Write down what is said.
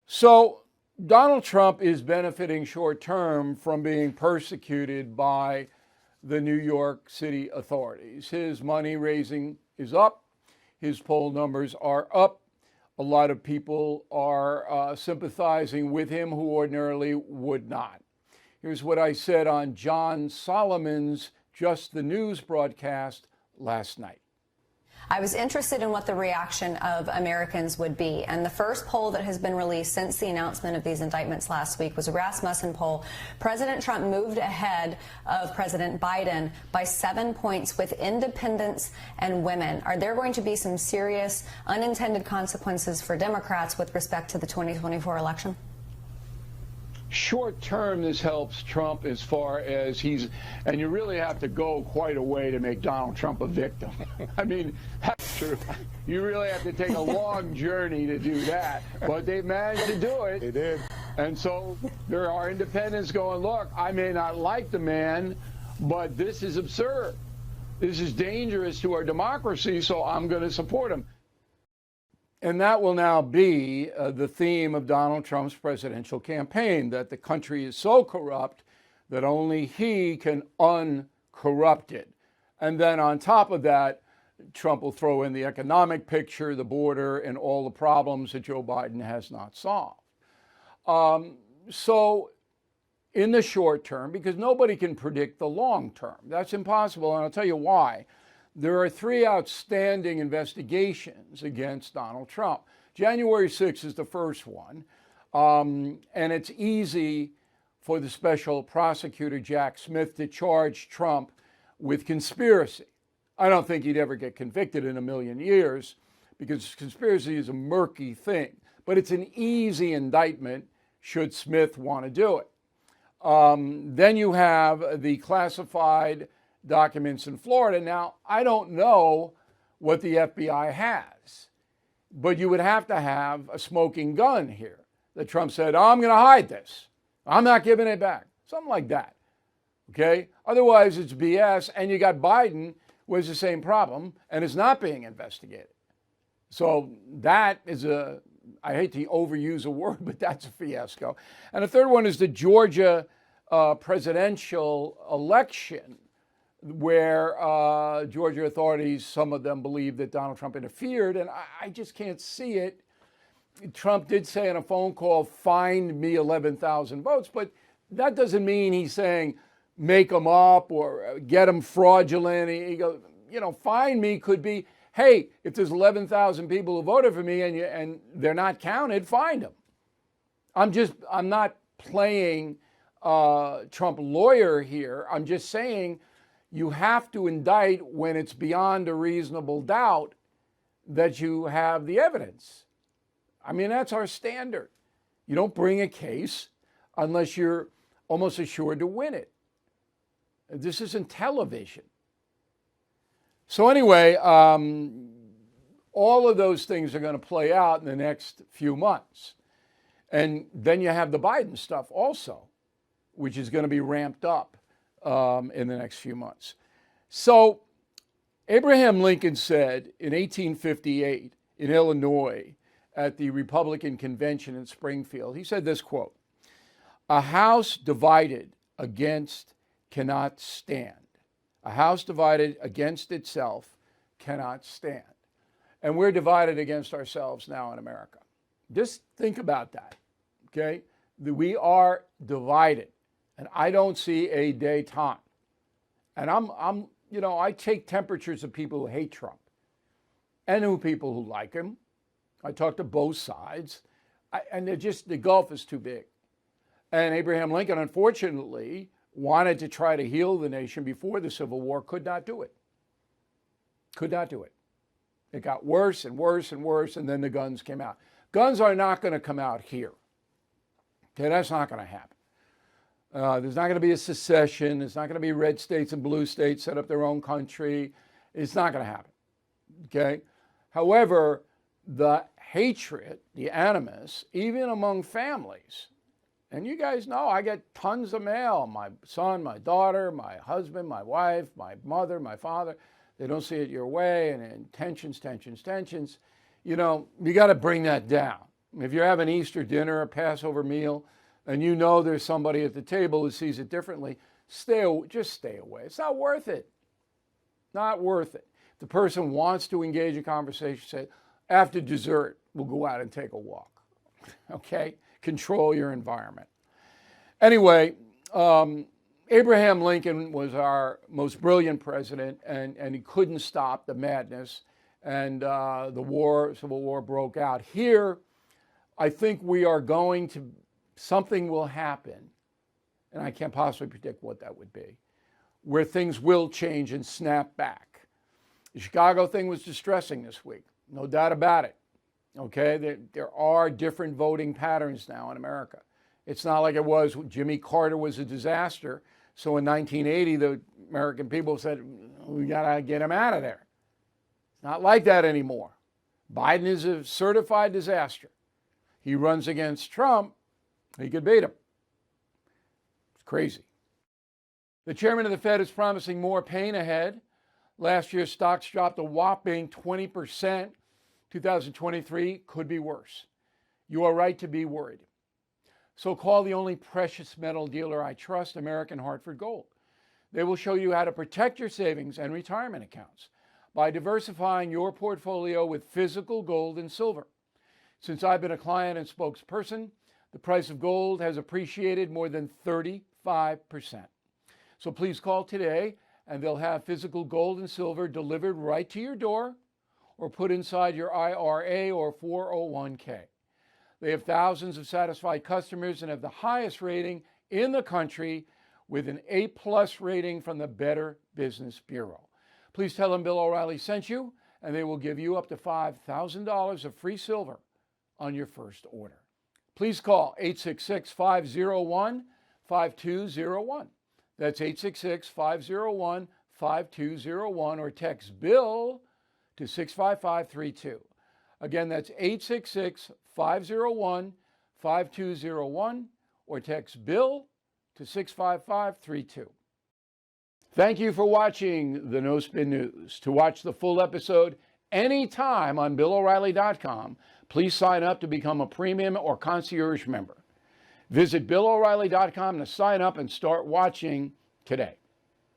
So Donald Trump is benefiting short term from being persecuted by the New York City authorities. His money raising is up. His poll numbers are up. A lot of people are sympathizing with him who ordinarily would not. Here's what I said on John Solomon's Just the News broadcast last night. I was interested in what the reaction of Americans would be. And the first poll that has been released since the announcement of these indictments last week was a Rasmussen poll. President Trump moved ahead of President Biden by 7 points with independents and women. Are there going to be some serious unintended consequences for Democrats with respect to the 2024 election? Short term, this helps Trump as far as and you really have to go quite a way to make Donald Trump a victim. I mean, that's true. You really have to take a long journey to do that. But they managed to do it. They did. And so there are independents going, look, I may not like the man, but this is absurd. This is dangerous to our democracy, so I'm going to support him. And that will now be the theme of Donald Trump's presidential campaign, that the country is so corrupt that only he can uncorrupt it. And then on top of that, Trump will throw in the economic picture, the border, and all the problems that Joe Biden has not solved. So in the short term, because nobody can predict the long term, that's impossible, and I'll tell you why. There are 3 outstanding investigations against Donald Trump. January 6th is the first one, and it's easy for the special prosecutor, Jack Smith, to charge Trump with conspiracy. I don't think he'd ever get convicted in a million years because conspiracy is a murky thing, but it's an easy indictment should Smith want to do it. Then you have the classified documents in Florida. Now, I don't know what the FBI has, but you would have to have a smoking gun here that Trump said, oh, I'm going to hide this. I'm not giving it back. Something like that. Okay? Otherwise, it's BS. And you got Biden, who has the same problem and is not being investigated. So that is I hate to overuse a word, but that's a fiasco. And the third one is the Georgia presidential election, where Georgia authorities, some of them believe that Donald Trump interfered, and I just can't see it. Trump did say on a phone call, find me 11,000 votes, but that doesn't mean he's saying make them up or get them fraudulent. He goes, find me could be, hey, if there's 11,000 people who voted for me and they're not counted, find them. I'm not playing Trump lawyer here. I'm just saying, you have to indict when it's beyond a reasonable doubt that you have the evidence. I mean, that's our standard. You don't bring a case unless you're almost assured to win it. This isn't television. So anyway, all of those things are going to play out in the next few months. And then you have the Biden stuff also, which is going to be ramped up in the next few months. So Abraham Lincoln said in 1858 in Illinois at the Republican convention in Springfield, he said this quote, "A house divided against cannot stand. A house divided against itself cannot stand." And we're divided against ourselves now in America. Just think about that, okay? We are divided. And I don't see a day time. And I take temperatures of people who hate Trump and people who like him. I talk to both sides. And the gulf is too big. And Abraham Lincoln, unfortunately, wanted to try to heal the nation before the Civil War, could not do it. Could not do it. It got worse and worse and worse, and then the guns came out. Guns are not going to come out here. Okay, that's not going to happen. There's not going to be a secession. There's not going to be red states and blue states set up their own country. It's not going to happen. Okay? However, the hatred, the animus, even among families, and you guys know I get tons of mail. My son, my daughter, my husband, my wife, my mother, my father, they don't see it your way, and tensions. You got to bring that down. If you're having Easter dinner, a Passover meal, and you know there's somebody at the table who sees it differently, just stay away. It's not worth it. Not worth it. If the person wants to engage in conversation, say, after dessert, we'll go out and take a walk. Okay? Control your environment. Anyway, Abraham Lincoln was our most brilliant president, and he couldn't stop the madness, and the Civil War broke out. Here, I think something will happen, and I can't possibly predict what that would be, where things will change and snap back. The Chicago thing was distressing this week, no doubt about it. Okay, there are different voting patterns now in America. It's not like it was when Jimmy Carter was a disaster. So in 1980, the American people said, we got to get him out of there. It's not like that anymore. Biden is a certified disaster. He runs against Trump, he could beat him. It's crazy. The chairman of the Fed is promising more pain ahead. Last year, stocks dropped a whopping 20%. 2023 could be worse. You are right to be worried. So call the only precious metal dealer I trust, American Hartford Gold. They will show you how to protect your savings and retirement accounts by diversifying your portfolio with physical gold and silver. Since I've been a client and spokesperson, the price of gold has appreciated more than 35%. So please call today and they'll have physical gold and silver delivered right to your door or put inside your IRA or 401k. They have thousands of satisfied customers and have the highest rating in the country with an A+ rating from the Better Business Bureau. Please tell them Bill O'Reilly sent you, and they will give you up to $5,000 of free silver on your first order. Please call 866-501-5201. That's 866-501-5201 or text BILL to 65532. Again, that's 866-501-5201 or text BILL to 65532. Thank you for watching the No Spin News. To watch the full episode anytime on BillO'Reilly.com, please sign up to become a premium or concierge member. Visit BillO'Reilly.com to sign up and start watching today.